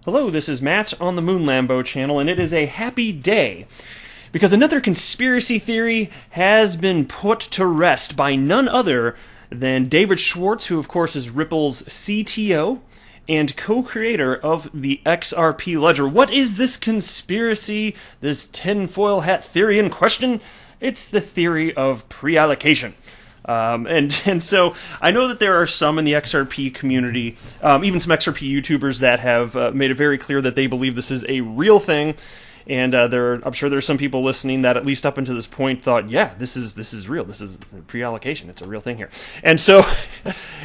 Hello, this is Matt on the Moon Lambo channel, and it is a happy day because another conspiracy theory has been put to rest by none other than David Schwartz, who of course is Ripple's CTO and co-creator of the XRP ledger. What is this conspiracy, this tinfoil hat theory in question? It's the theory of pre-allocation. And so I know that there are some in the XRP community, even some XRP YouTubers that have made it very clear that they believe this is a real thing. And I'm sure there's some people listening that at least up until this point thought, yeah, this is real. This is pre-allocation. It's a real thing here. And so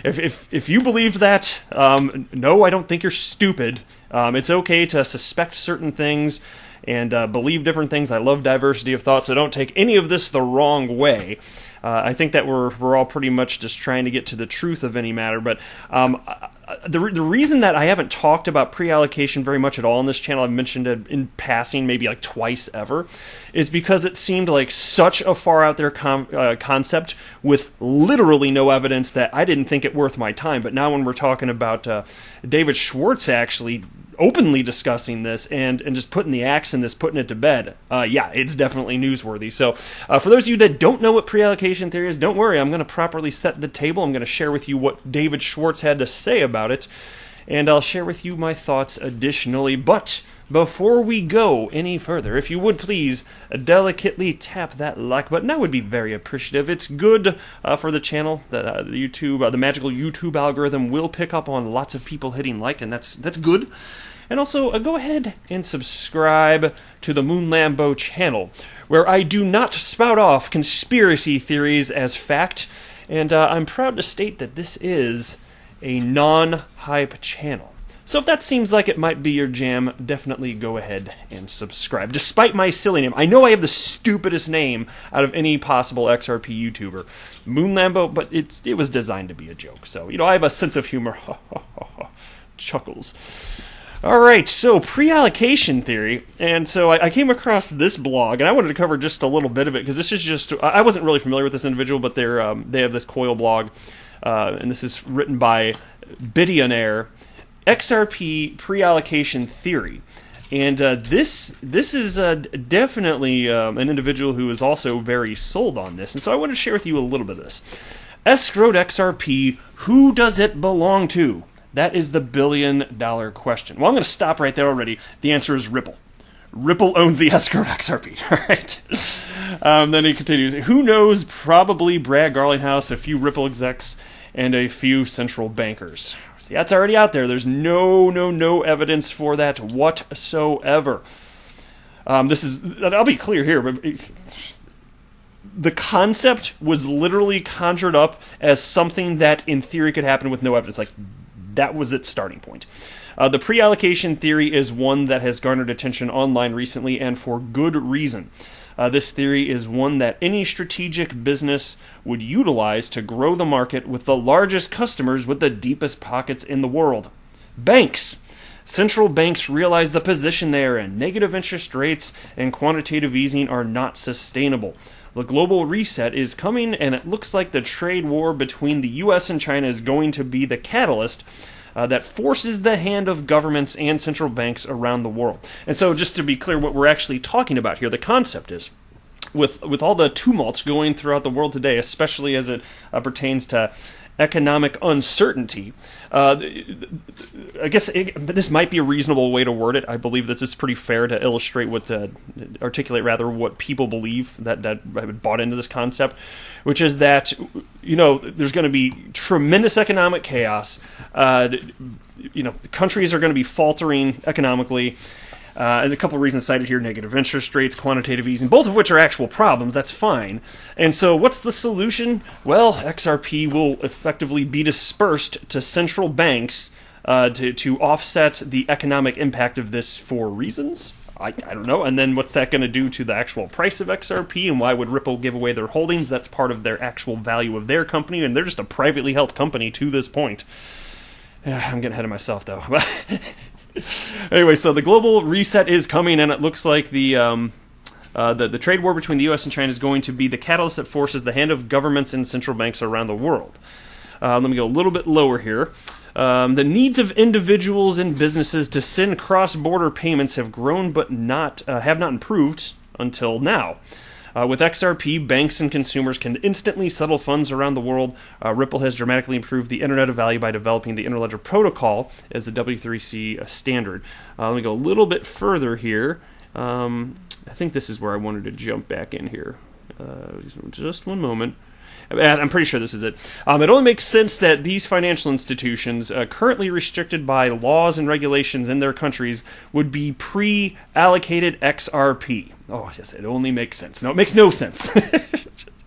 if you believed that, no, I don't think you're stupid. It's okay to suspect certain things and believe different things. I love diversity of thought, so don't take any of this the wrong way. I think that we're all pretty much just trying to get to the truth of any matter, but the reason that I haven't talked about pre-allocation very much at all on this channel, I've mentioned it in passing maybe like twice ever, is because it seemed like such a far out there concept with literally no evidence that I didn't think it worth my time. But now when we're talking about David Schwartz actually openly discussing this and just putting the axe in this, putting it to bed, yeah, it's definitely newsworthy. So for those of you that don't know what pre-allocation theory is, don't worry, I'm going to properly set the table. I'm going to share with you what David Schwartz had to say about it, and I'll share with you my thoughts additionally. But before we go any further, if you would please delicately tap that like button, I would be very appreciative. It's good for the channel. The magical YouTube algorithm will pick up on lots of people hitting like, and that's good. And also, go ahead and subscribe to the Moon Lambo channel, where I do not spout off conspiracy theories as fact, and I'm proud to state that this is a non-hype channel. So if that seems like it might be your jam, definitely go ahead and subscribe. Despite my silly name, I know I have the stupidest name out of any possible XRP YouTuber, Moon Lambo, but it was designed to be a joke. So, I have a sense of humor. Chuckles. All right, so pre-allocation theory, and so I came across this blog, and I wanted to cover just a little bit of it, because this is just, I wasn't really familiar with this individual, but they have this Coil blog, and this is written by Billionaire, XRP pre-allocation theory. And this is definitely an individual who is also very sold on this, and so I want to share with you a little bit of this. Escrowed XRP, who does it belong to? That is the billion-dollar question. Well, I'm going to stop right there already. The answer is Ripple. Ripple owns the escrowed XRP. All right. Then he continues. Who knows? Probably Brad Garlinghouse, a few Ripple execs, and a few central bankers. See, that's already out there. There's no evidence for that whatsoever. I'll be clear here, but the concept was literally conjured up as something that in theory could happen with no evidence. Like, that was its starting point. The pre-allocation theory is one that has garnered attention online recently, and for good reason. This theory is one that any strategic business would utilize to grow the market with the largest customers with the deepest pockets in the world. Banks. Central banks realize the position they are in. Negative interest rates and quantitative easing are not sustainable. The global reset is coming, and it looks like the trade war between the U.S. and China is going to be the catalyst that forces the hand of governments and central banks around the world. And so just to be clear what we're actually talking about here, the concept is, with all the tumult going throughout the world today, especially as it pertains to economic uncertainty, I guess this might be a reasonable way to word it. I believe this is pretty fair to illustrate articulate what people believe that have bought into this concept, which is that, there's going to be tremendous economic chaos. Countries are going to be faltering economically. And a couple of reasons cited here: negative interest rates, quantitative easing, both of which are actual problems. That's fine. And so what's the solution? Well, XRP will effectively be dispersed to central banks to offset the economic impact of this for reasons. I don't know. And then what's that going to do to the actual price of XRP, and why would Ripple give away their holdings? That's part of their actual value of their company, and they're just a privately held company to this point. I'm getting ahead of myself, though. Anyway, so the global reset is coming, and it looks like the trade war between the U.S. and China is going to be the catalyst that forces the hand of governments and central banks around the world. Let me go a little bit lower here. The needs of individuals and businesses to send cross-border payments have grown but have not improved until now. With XRP, banks and consumers can instantly settle funds around the world. Ripple has dramatically improved the Internet of Value by developing the Interledger Protocol as the W3C standard. Let me go a little bit further here. I think this is where I wanted to jump back in here. Just one moment. I'm pretty sure this is it. It only makes sense that these financial institutions, currently restricted by laws and regulations in their countries, would be pre-allocated XRP. Oh, yes, it only makes sense. No, it makes no sense.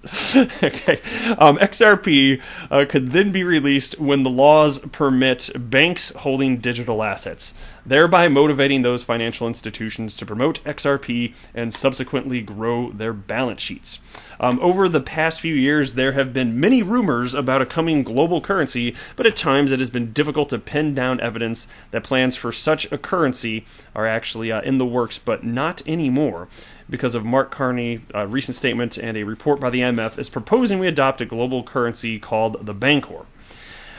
Okay. XRP could then be released when the laws permit banks holding digital assets, thereby motivating those financial institutions to promote XRP and subsequently grow their balance sheets. Over the past few years, there have been many rumors about a coming global currency, but at times it has been difficult to pin down evidence that plans for such a currency are actually in the works, but not anymore, because of Mark Carney's recent statement and a report by the IMF is proposing we adopt a global currency called the Bancor.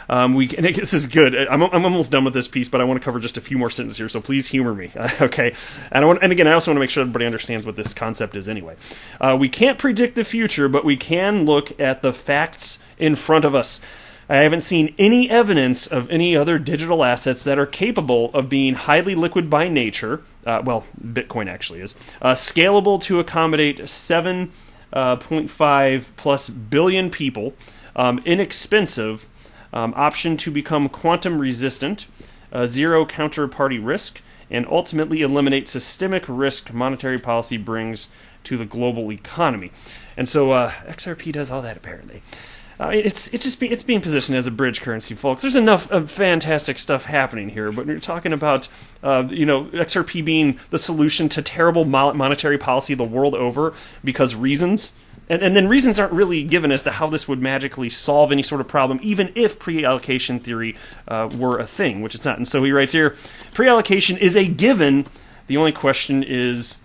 This is good. I'm almost done with this piece, but I want to cover just a few more sentences here, so please humor me. Okay. And again, I also want to make sure everybody understands what this concept is anyway. We can't predict the future, but we can look at the facts in front of us. I haven't seen any evidence of any other digital assets that are capable of being highly liquid by nature. Well, Bitcoin actually is. Scalable to accommodate 7.5 plus billion people. Inexpensive. Option to become quantum resistant. Zero counterparty risk. And ultimately eliminate systemic risk monetary policy brings to the global economy. And so XRP does all that apparently. It's being positioned as a bridge currency, folks. There's enough of fantastic stuff happening here, but you're talking about XRP being the solution to terrible monetary policy the world over because reasons, and then reasons aren't really given as to how this would magically solve any sort of problem, even if pre-allocation theory were a thing, which it's not. And so he writes here, pre-allocation is a given. The only question is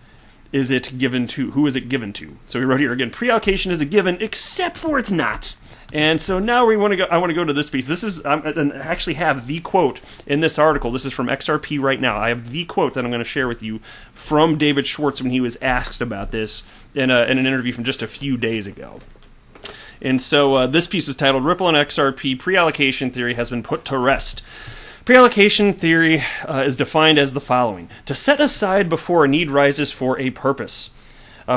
it given to? Who is it given to? So he wrote here again, pre-allocation is a given, except for it's not. And so now I want to go to this piece. This is I actually have the quote in this article. This is from XRP right now. I have the quote that I'm going to share with you from David Schwartz when he was asked about this in an interview from just a few days ago. And so this piece was titled "Ripple and XRP Pre-Allocation Theory Has Been Put to Rest." Pre-allocation theory is defined as the following: to set aside before a need rises for a purpose.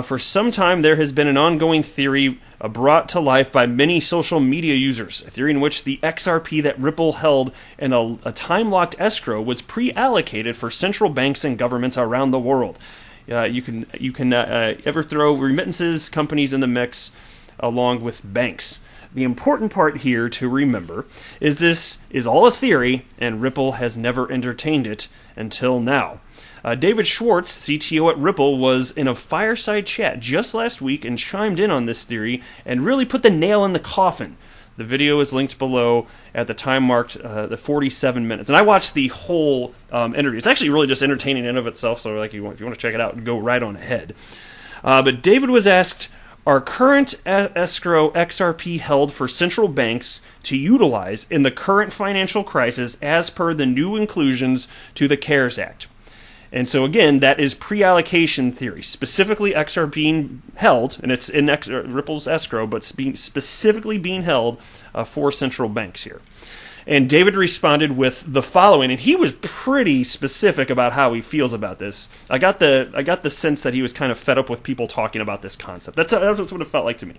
For some time, there has been an ongoing theory brought to life by many social media users, a theory in which the XRP that Ripple held in a time-locked escrow was pre-allocated for central banks and governments around the world. You can ever throw remittances companies in the mix along with banks. The important part here to remember is this is all a theory, and Ripple has never entertained it until now. David Schwartz, CTO at Ripple, was in a fireside chat just last week and chimed in on this theory and really put the nail in the coffin. The video is linked below at the time marked the 47 minutes. And I watched the whole interview. It's actually really just entertaining in and of itself, so if you want to check it out, go right on ahead. But David was asked, are current escrow XRP held for central banks to utilize in the current financial crisis as per the new inclusions to the CARES Act? And so again, that is pre-allocation theory, specifically XRP being held, and it's in Ripple's escrow, but specifically being held for central banks here. And David responded with the following, and he was pretty specific about how he feels about this. I got the sense that he was kind of fed up with people talking about this concept. That's what it felt like to me.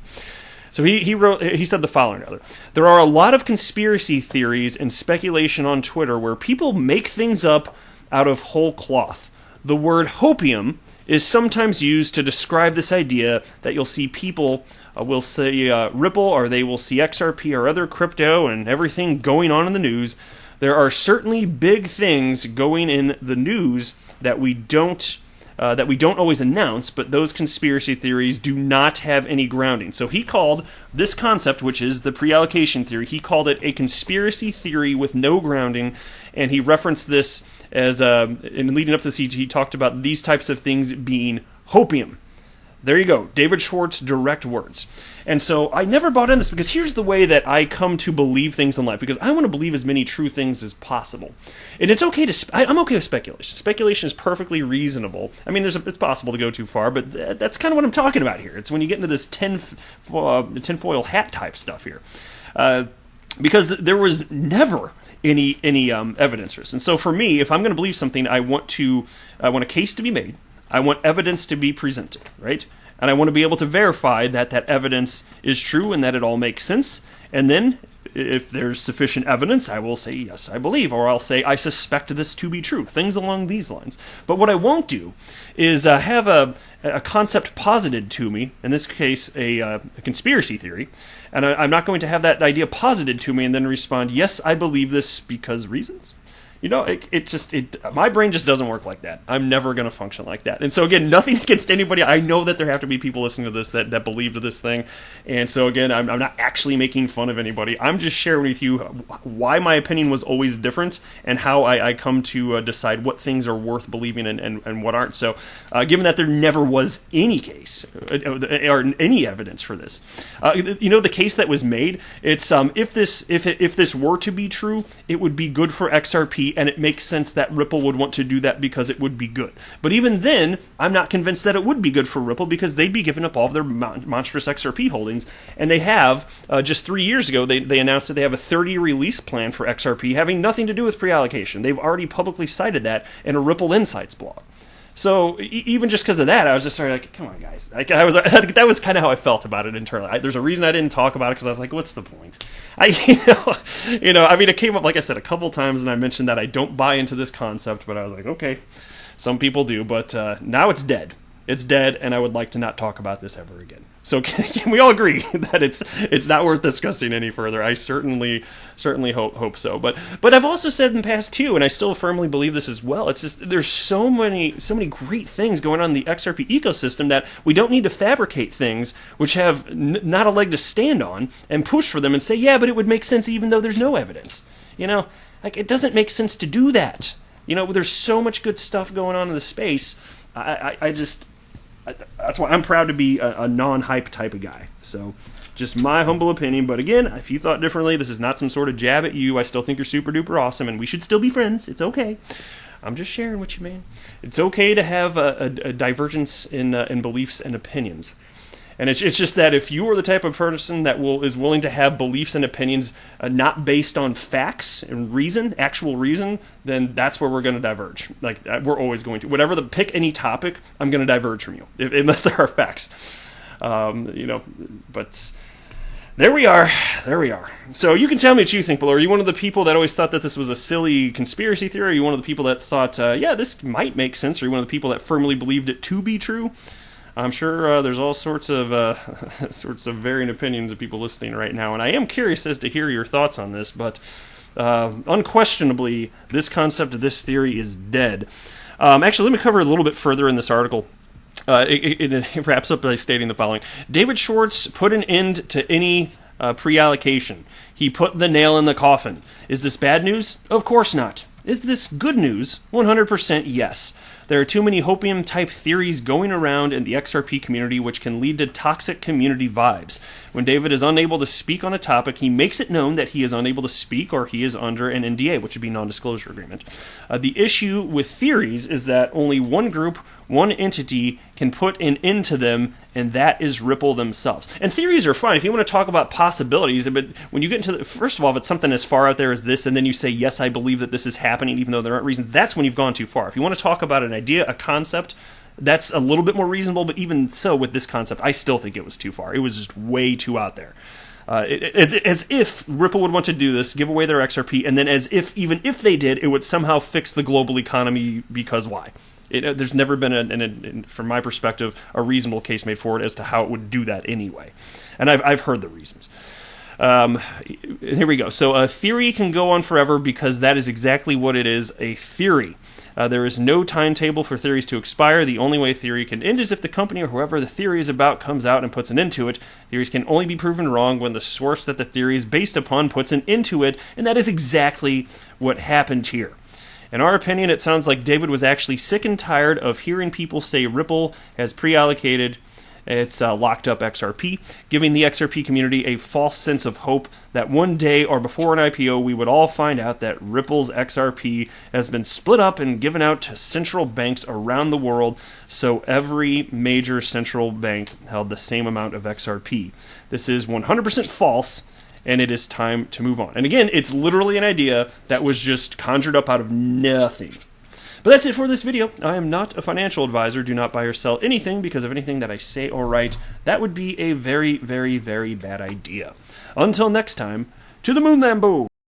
So he said the following, rather. There are a lot of conspiracy theories and speculation on Twitter where people make things up out of whole cloth. The word hopium is sometimes used to describe this idea that you'll see people will say Ripple, or they will see XRP or other crypto and everything going on in the news. There are certainly big things going in the news that we don't always announce, but those conspiracy theories do not have any grounding. So he called this concept, which is the pre-allocation theory, he called it a conspiracy theory with no grounding, and he referenced this as, in leading up to this, he talked about these types of things being hopium. There you go. David Schwartz, direct words. And so I never bought in this because here's the way that I come to believe things in life, because I want to believe as many true things as possible. And it's okay to, I'm okay with speculation. Speculation is perfectly reasonable. I mean, it's possible to go too far, but that's kind of what I'm talking about here. It's when you get into this tinfoil hat type stuff here. Because there was never any evidence for this. And so for me, if I'm going to believe something, I want a case to be made. I want evidence to be presented, right? And I want to be able to verify that that evidence is true and that it all makes sense. And then, if there's sufficient evidence, I will say, yes, I believe, or I'll say, I suspect this to be true, things along these lines. But what I won't do is have a concept posited to me, in this case, a conspiracy theory, and I'm not going to have that idea posited to me and then respond, yes, I believe this because reasons. You know, my brain just doesn't work like that. I'm never going to function like that. And so, again, nothing against anybody. I know that there have to be people listening to this that believe to this thing. And so, again, I'm not actually making fun of anybody. I'm just sharing with you why my opinion was always different and how I come to decide what things are worth believing and what aren't. So, given that there never was any case or any evidence for this, the case that was made, it's if this were to be true, it would be good for XRP. And it makes sense that Ripple would want to do that because it would be good. But even then, I'm not convinced that it would be good for Ripple because they'd be giving up all of their monstrous XRP holdings. And they have, just 3 years ago, they announced that they have a 30 release plan for XRP having nothing to do with pre-allocation. They've already publicly cited that in a Ripple Insights blog. So even just because of that, I was just sort of like, come on, guys. That was kind of how I felt about it internally. There's a reason I didn't talk about it because I was like, what's the point? I mean, it came up, like I said, a couple times, and I mentioned that I don't buy into this concept, but I was like, okay, some people do, but now it's dead. It's dead, and I would like to not talk about this ever again. So can we all agree that it's not worth discussing any further? I certainly hope so. But I've also said in the past too, and I still firmly believe this as well. It's just there's so many great things going on in the XRP ecosystem that we don't need to fabricate things which have not a leg to stand on and push for them and say, yeah, but it would make sense even though there's no evidence. It doesn't make sense to do that. There's so much good stuff going on in the space. That's why I'm proud to be a non-hype type of guy. So, just my humble opinion. But again, if you thought differently, this is not some sort of jab at you. I still think you're super duper awesome, and we should still be friends. It's okay. I'm just sharing with you, man. It's okay to have a divergence in beliefs and opinions. And it's just that if you are the type of person that is willing to have beliefs and opinions not based on facts and reason, actual reason, then that's where we're going to diverge. Like, we're always going to. Pick any topic, I'm going to diverge from you, unless there are facts. But there we are. So you can tell me what you think below. Are you one of the people that always thought that this was a silly conspiracy theory? Are you one of the people that thought, yeah, this might make sense? Or are you one of the people that firmly believed it to be true? I'm sure there's all sorts of varying opinions of people listening right now, and I am curious as to hear your thoughts on this, but unquestionably, this concept of this theory is dead. Actually, let me cover a little bit further in this article. It wraps up by stating the following. David Schwartz put an end to any pre-allocation. He put the nail in the coffin. Is this bad news? Of course not. Is this good news? 100% yes. There are too many hopium-type theories going around in the XRP community which can lead to toxic community vibes. When David is unable to speak on a topic, he makes it known that he is unable to speak or he is under an NDA, which would be non-disclosure agreement. The issue with theories is that only one group, one entity, can put an end to them, and that is Ripple themselves. And theories are fine if you want to talk about possibilities, but when you get into first of all, if it's something as far out there as this, and then you say, yes, I believe that this is happening, even though there aren't reasons, that's when you've gone too far. If you want to talk about an idea, a concept, that's a little bit more reasonable, but even so, with this concept, I still think it was too far. It was just way too out there. As if Ripple would want to do this, give away their XRP, and then as if, even if they did, it would somehow fix the global economy, because why? There's never been, from my perspective, a reasonable case made for it as to how it would do that anyway. And I've heard the reasons. Here we go. So a theory can go on forever because that is exactly what it is, a theory. There is no timetable for theories to expire. The only way theory can end is if the company or whoever the theory is about comes out and puts an end to it. Theories can only be proven wrong when the source that the theory is based upon puts an end to it, and that is exactly what happened here. In our opinion, it sounds like David was actually sick and tired of hearing people say Ripple has pre-allocated It's locked up XRP, giving the XRP community a false sense of hope that one day or before an IPO we would all find out that Ripple's XRP has been split up and given out to central banks around the world, so every major central bank held the same amount of XRP. This is 100% false, and it is time to move on. And again, it's literally an idea that was just conjured up out of nothing. But that's it for this video. I am not a financial advisor. Do not buy or sell anything because of anything that I say or write. That would be a very, very, very bad idea. Until next time, to the moon, Lambo!